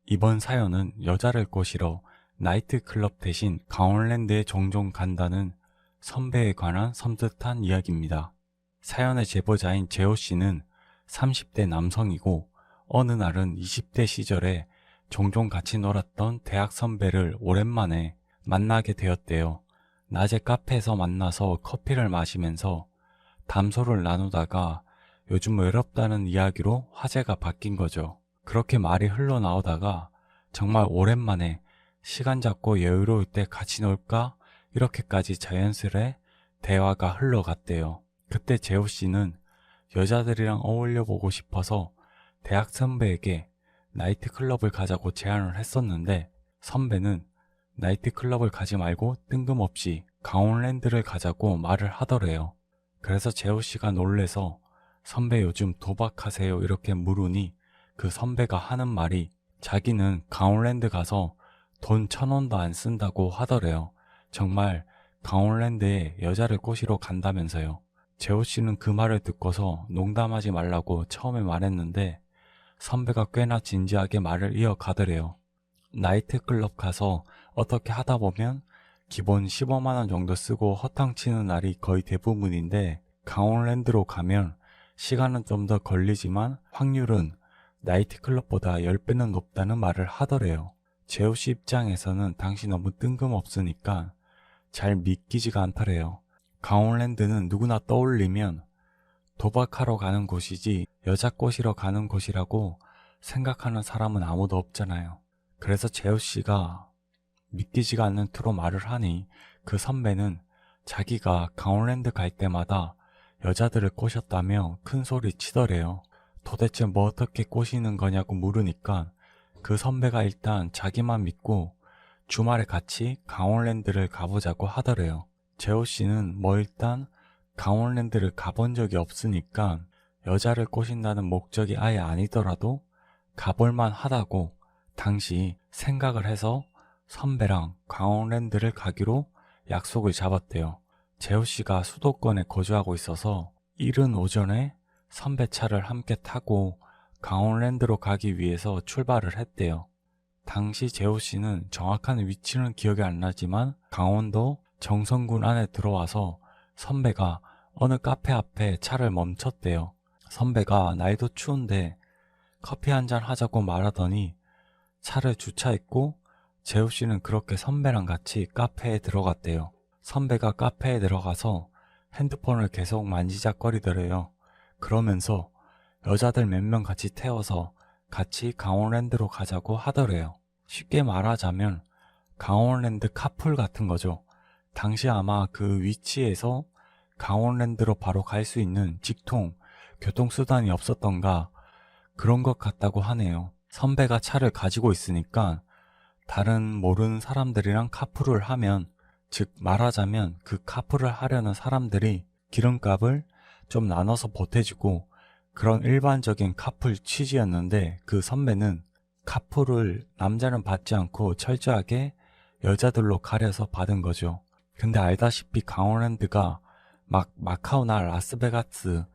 이번 사연은 여자를 꼬시러 나이트클럽 대신 강원랜드에 종종 간다는 선배에 관한 섬뜩한 이야기입니다. 사연의 제보자인 재호씨는 30대 남성이고 어느 날은 20대 시절에 종종 같이 놀았던 대학 선배를 오랜만에 만나게 되었대요. 낮에 카페에서 만나서 커피를 마시면서 담소를 나누다가 요즘 외롭다는 이야기로 화제가 바뀐 거죠. 그렇게 말이 흘러나오다가 정말 오랜만에 시간 잡고 여유로울 때 같이 놀까? 이렇게까지 자연스레 대화가 흘러갔대요. 그때 재호 씨는 여자들이랑 어울려 보고 싶어서 대학 선배에게 나이트클럽을 가자고 제안을 했었는데 선배는 나이트클럽을 가지 말고 뜬금없이 강원랜드를 가자고 말을 하더래요. 그래서 재호 씨가 놀래서 선배 요즘 도박하세요? 이렇게 물으니 그 선배가 하는 말이 자기는 강원랜드 가서 돈 1,000원도 안 쓴다고 하더래요. 정말 강원랜드에 여자를 꼬시러 간다면서요. 재호 씨는 그 말을 듣고서 농담하지 말라고 처음에 말했는데 선배가 꽤나 진지하게 말을 이어가더래요. 나이트클럽 가서 어떻게 하다 보면 기본 15만 원 정도 쓰고 허탕치는 날이 거의 대부분인데 강원랜드로 가면 시간은 좀 더 걸리지만 확률은 나이트클럽보다 10배는 높다는 말을 하더래요. 재호씨 입장에서는 당시 너무 뜬금없으니까 잘 믿기지가 않더래요. 강원랜드는 누구나 떠올리면 도박하러 가는 곳이지 여자 꼬시러 가는 곳이라고 생각하는 사람은 아무도 없잖아요. 그래서 재호씨가 믿기지가 않는 투로 말을 하니 그 선배는 자기가 강원랜드 갈 때마다 여자들을 꼬셨다며 큰 소리 치더래요. 도대체 뭐 어떻게 꼬시는 거냐고 물으니까 그 선배가 일단 자기만 믿고 주말에 같이 강원랜드를 가보자고 하더래요. 재호씨는 뭐 일단 강원랜드를 가본 적이 없으니까 여자를 꼬신다는 목적이 아예 아니더라도 가볼만 하다고 당시 생각을 해서 선배랑 강원랜드를 가기로 약속을 잡았대요. 재호씨가 수도권에 거주하고 있어서 이른 오전에 선배 차를 함께 타고 강원랜드로 가기 위해서 출발을 했대요. 당시 재호씨는 정확한 위치는 기억이 안 나지만 강원도 정선군 안에 들어와서 선배가 어느 카페 앞에 차를 멈췄대요. 선배가 날도 추운데 커피 한잔 하자고 말하더니 차를 주차했고 재호씨는 그렇게 선배랑 같이 카페에 들어갔대요. 선배가 카페에 들어가서 핸드폰을 계속 만지작거리더래요. 그러면서 여자들 몇 명 같이 태워서 같이 강원랜드로 가자고 하더래요. 쉽게 말하자면 강원랜드 카풀 같은 거죠. 당시 아마 그 위치에서 강원랜드로 바로 갈 수 있는 직통 교통수단이 없었던가 그런 것 같다고 하네요. 선배가 차를 가지고 있으니까 다른 모르는 사람들이랑 카풀을 하면, 즉 말하자면 그 카풀을 하려는 사람들이 기름값을 좀 나눠서 보태주고 그런 일반적인 카풀 취지였는데 그 선배는 카풀을 남자는 받지 않고 철저하게 여자들로 가려서 받은 거죠. 근데 알다시피 강원랜드가 막 마카오나 라스베가스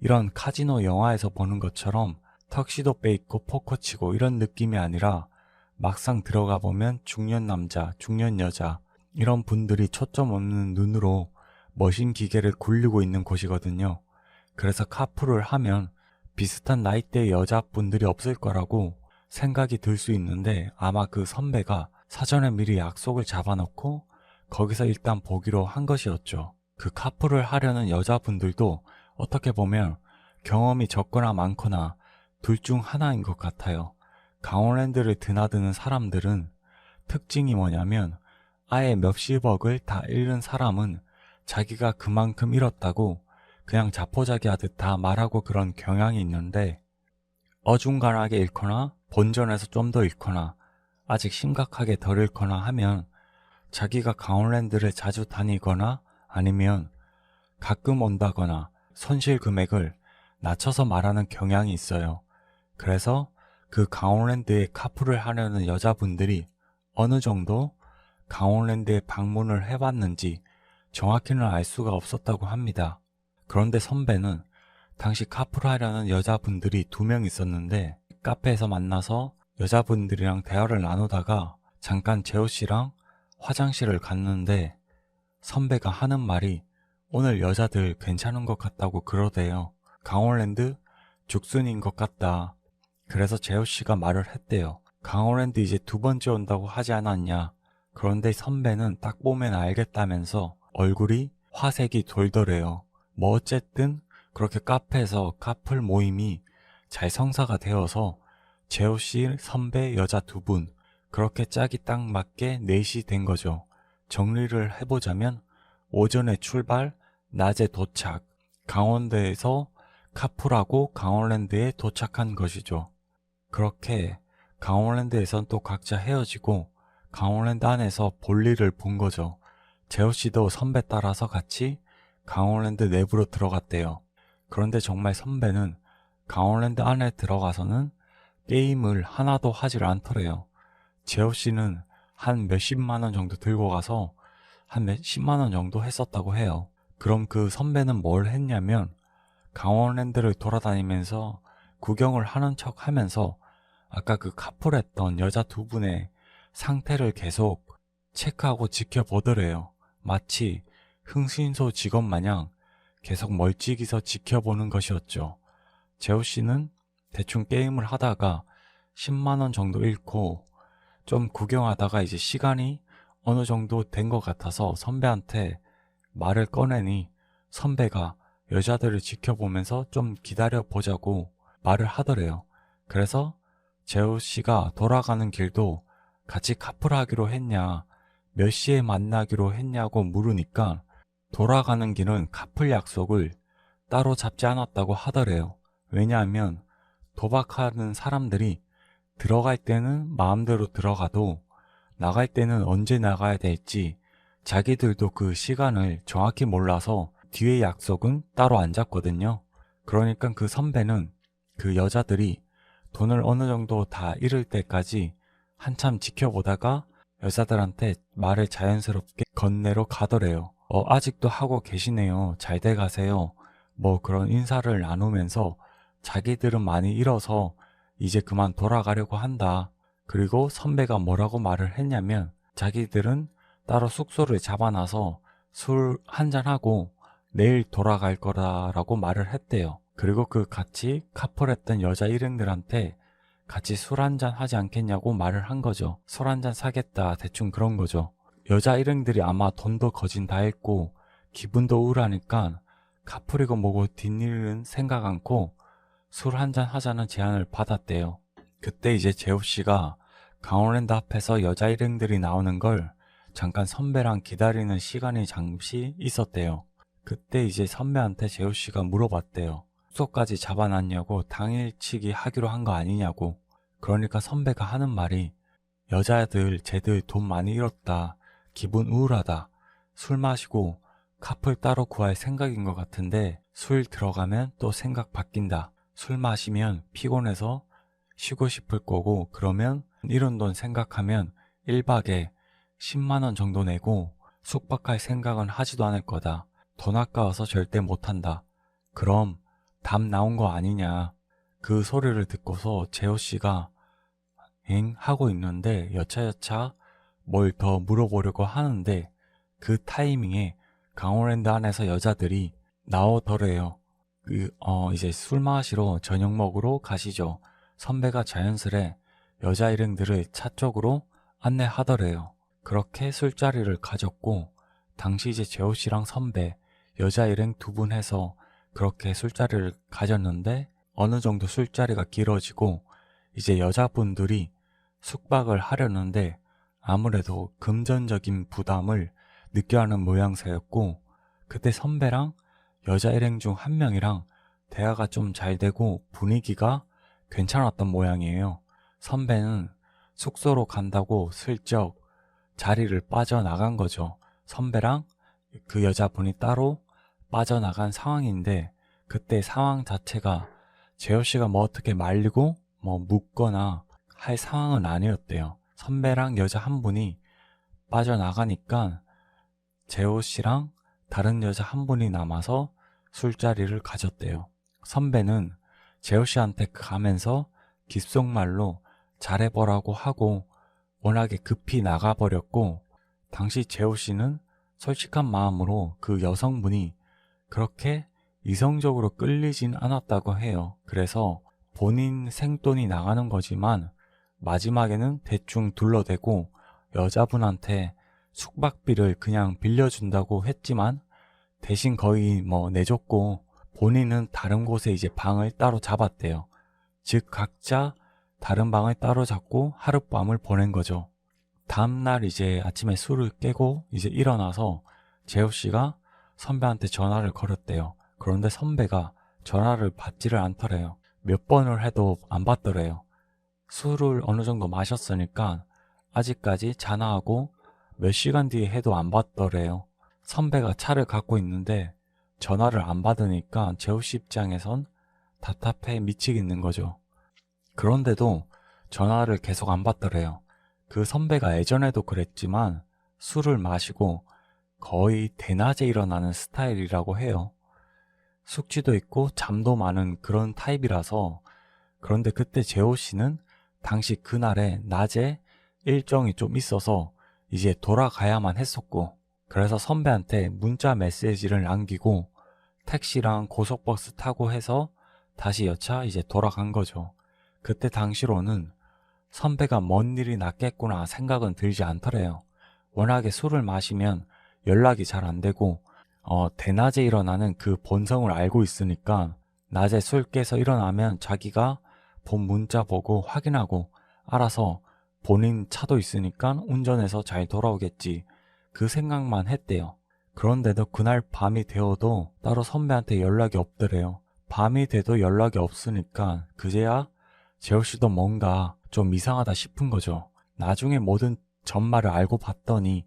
이런 카지노 영화에서 보는 것처럼 턱시도 빼입고 포커 치고 이런 느낌이 아니라 막상 들어가 보면 중년 남자, 중년 여자 이런 분들이 초점 없는 눈으로 머신 기계를 굴리고 있는 곳이거든요. 그래서 카풀을 하면 비슷한 나이대의 여자분들이 없을 거라고 생각이 들 수 있는데 아마 그 선배가 사전에 미리 약속을 잡아놓고 거기서 일단 보기로 한 것이었죠. 그 카풀을 하려는 여자분들도 어떻게 보면 경험이 적거나 많거나 둘 중 하나인 것 같아요. 강원랜드를 드나드는 사람들은 특징이 뭐냐면 아예 몇십억을 다 잃은 사람은 자기가 그만큼 잃었다고 그냥 자포자기하듯 다 말하고 그런 경향이 있는데 어중간하게 잃거나 본전에서 좀 더 잃거나 아직 심각하게 덜 잃거나 하면 자기가 강원랜드를 자주 다니거나 아니면 가끔 온다거나 손실 금액을 낮춰서 말하는 경향이 있어요. 그래서 그 강원랜드에 카풀을 하려는 여자분들이 어느 정도 강원랜드에 방문을 해봤는지 정확히는 알 수가 없었다고 합니다. 그런데 선배는 당시 카풀하려는 여자분들이 2명 있었는데 카페에서 만나서 여자분들이랑 대화를 나누다가 잠깐 재호 씨랑 화장실을 갔는데 선배가 하는 말이 오늘 여자들 괜찮은 것 같다고 그러대요. 강원랜드 죽순인 것 같다. 그래서 재호 씨가 말을 했대요. 강원랜드 이제 두 번째 온다고 하지 않았냐. 그런데 선배는 딱 보면 알겠다면서 얼굴이 화색이 돌더래요. 뭐 어쨌든 그렇게 카페에서 카풀 모임이 잘 성사가 되어서 재호 씨 선배 여자 두 분 그렇게 짝이 딱 맞게 넷이 된 거죠. 정리를 해보자면 오전에 출발, 낮에 도착, 강원도에서 카풀하고 강원랜드에 도착한 것이죠. 그렇게 강원랜드에선 또 각자 헤어지고 강원랜드 안에서 볼일을 본 거죠. 재호 씨도 선배 따라서 같이 강원랜드 내부로 들어갔대요. 그런데 정말 선배는 강원랜드 안에 들어가서는 게임을 하나도 하질 않더래요. 재호 씨는 한 몇십만 원 정도 들고 가서 한 몇십만 원 정도 했었다고 해요. 그럼 그 선배는 뭘 했냐면 강원랜드를 돌아다니면서 구경을 하는 척 하면서 아까 그 카풀했던 여자 두 분의 상태를 계속 체크하고 지켜보더래요. 마치 흥신소 직원 마냥 계속 멀찍이서 지켜보는 것이었죠. 재호 씨는 대충 게임을 하다가 10만 원 정도 잃고 좀 구경하다가 이제 시간이 어느 정도 된 것 같아서 선배한테 말을 꺼내니 선배가 여자들을 지켜보면서 좀 기다려 보자고 말을 하더래요. 그래서 재호 씨가 돌아가는 길도 같이 카풀하기로 했냐, 몇 시에 만나기로 했냐고 물으니까 돌아가는 길은 카풀 약속을 따로 잡지 않았다고 하더래요. 왜냐하면 도박하는 사람들이 들어갈 때는 마음대로 들어가도 나갈 때는 언제 나가야 될지 자기들도 그 시간을 정확히 몰라서 뒤에 약속은 따로 안 잡거든요. 그러니까 그 선배는 그 여자들이 돈을 어느 정도 다 잃을 때까지 한참 지켜보다가 여자들한테 말을 자연스럽게 건네러 가더래요. 아직도 하고 계시네요. 잘돼 가세요. 뭐 그런 인사를 나누면서 자기들은 많이 잃어서 이제 그만 돌아가려고 한다. 그리고 선배가 뭐라고 말을 했냐면 자기들은 따로 숙소를 잡아놔서 술 한잔하고 내일 돌아갈 거라고 말을 했대요. 그리고 그 같이 카풀했던 여자 일행들한테 같이 술 한잔 하지 않겠냐고 말을 한 거죠. 술 한잔 사겠다 대충 그런 거죠. 여자 일행들이 아마 돈도 거진 다 했고 기분도 우울하니까 카풀이고 뭐고 뒷일은 생각 않고 술 한잔 하자는 제안을 받았대요. 그때 이제 재호 씨가 강원랜드 앞에서 여자 일행들이 나오는 걸 잠깐 선배랑 기다리는 시간이 잠시 있었대요. 그때 이제 선배한테 재호 씨가 물어봤대요. 숙소까지 잡아놨냐고 당일치기 하기로 한 거 아니냐고. 그러니까 선배가 하는 말이 여자들 쟤들 돈 많이 잃었다. 기분 우울하다. 술 마시고 카풀 따로 구할 생각인 것 같은데 술 들어가면 또 생각 바뀐다. 술 마시면 피곤해서 쉬고 싶을 거고 그러면 이런 돈 생각하면 1박에 10만 원 정도 내고 숙박할 생각은 하지도 않을 거다. 돈 아까워서 절대 못한다. 그럼 답 나온 거 아니냐. 그 소리를 듣고서 재호 씨가 엥 하고 있는데 여차여차 뭘 더 물어보려고 하는데 그 타이밍에 강원랜드 안에서 여자들이 나오더래요. 이제 술 마시러 저녁 먹으러 가시죠. 선배가 자연스레 여자 일행들을 차 쪽으로 안내하더래요. 그렇게 술자리를 가졌고 당시 이제 재호 씨랑 선배, 여자 일행 두 분 해서 그렇게 술자리를 가졌는데 어느 정도 술자리가 길어지고 이제 여자분들이 숙박을 하려는데 아무래도 금전적인 부담을 느껴하는 모양새였고 그때 선배랑 여자 일행 중 한 명이랑 대화가 좀 잘 되고 분위기가 괜찮았던 모양이에요. 선배는 숙소로 간다고 슬쩍 자리를 빠져나간 거죠. 선배랑 그 여자분이 따로 빠져나간 상황인데 그때 상황 자체가 재호 씨가 뭐 어떻게 말리고 뭐 묻거나 할 상황은 아니었대요. 선배랑 여자 한 분이 빠져나가니까 재호 씨랑 다른 여자 한 분이 남아서 술자리를 가졌대요. 선배는 재호 씨한테 가면서 귓속말로 잘해보라고 하고 워낙에 급히 나가버렸고, 당시 재호 씨는 솔직한 마음으로 그 여성분이 그렇게 이성적으로 끌리진 않았다고 해요. 그래서 본인 생돈이 나가는 거지만 마지막에는 대충 둘러대고 여자분한테 숙박비를 그냥 빌려준다고 했지만 대신 거의 내줬고, 본인은 다른 곳에 이제 방을 따로 잡았대요. 즉 각자 다른 방을 따로 잡고 하룻밤을 보낸 거죠. 다음날 이제 아침에 술을 깨고 이제 일어나서 재호 씨가 선배한테 전화를 걸었대요. 그런데 선배가 전화를 받지를 않더래요. 몇 번을 해도 안 받더래요. 술을 어느 정도 마셨으니까 아직까지 전화하고 몇 시간 뒤에 해도 안 받더래요. 선배가 차를 갖고 있는데 전화를 안 받으니까 재호 씨 입장에선 답답해 미치겠는 거죠. 그런데도 전화를 계속 안 받더래요. 그 선배가 예전에도 그랬지만 술을 마시고 거의 대낮에 일어나는 스타일이라고 해요. 숙취도 있고 잠도 많은 그런 타입이라서. 그런데 그때 재호 씨는 당시 그날에 낮에 일정이 좀 있어서 이제 돌아가야만 했었고, 그래서 선배한테 문자 메시지를 남기고 택시랑 고속버스 타고 해서 다시 여차 이제 돌아간 거죠. 그때 당시로는 선배가 뭔 일이 났겠구나 생각은 들지 않더래요. 워낙에 술을 마시면 연락이 잘 안 되고 대낮에 일어나는 그 본성을 알고 있으니까 낮에 술 깨서 일어나면 자기가 본 문자 보고 확인하고 알아서 본인 차도 있으니까 운전해서 잘 돌아오겠지, 그 생각만 했대요. 그런데도 그날 밤이 되어도 따로 선배한테 연락이 없더래요. 밤이 돼도 연락이 없으니까 그제야 재호 씨도 뭔가 좀 이상하다 싶은 거죠. 나중에 모든 전말을 알고 봤더니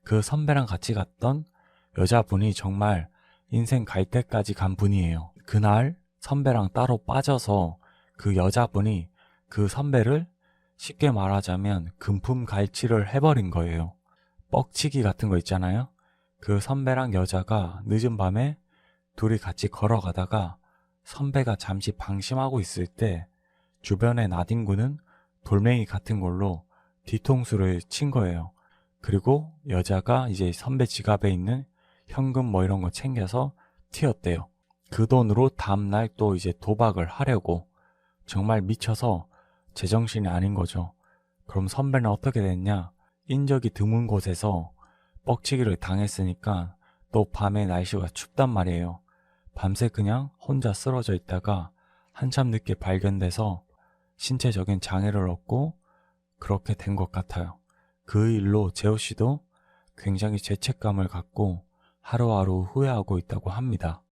그 선배랑 같이 갔던 여자분이 정말 인생 갈 때까지 간 분이에요. 그날 선배랑 따로 빠져서 그 여자분이 그 선배를 쉽게 말하자면 금품갈취를 해버린 거예요. 뻑치기 같은 거 있잖아요. 그 선배랑 여자가 늦은 밤에 둘이 같이 걸어가다가 선배가 잠시 방심하고 있을 때 주변의 나뒹구는 돌멩이 같은 걸로 뒤통수를 친 거예요. 그리고 여자가 이제 선배 지갑에 있는 현금 이런 거 챙겨서 튀었대요. 그 돈으로 다음날 또 이제 도박을 하려고. 정말 미쳐서 제정신이 아닌 거죠. 그럼 선배는 어떻게 됐냐? 인적이 드문 곳에서 뻑치기를 당했으니까 또 밤에 날씨가 춥단 말이에요. 밤새 그냥 혼자 쓰러져 있다가 한참 늦게 발견돼서 신체적인 장애를 얻고 그렇게 된 것 같아요. 그 일로 재호 씨도 굉장히 죄책감을 갖고 하루하루 후회하고 있다고 합니다.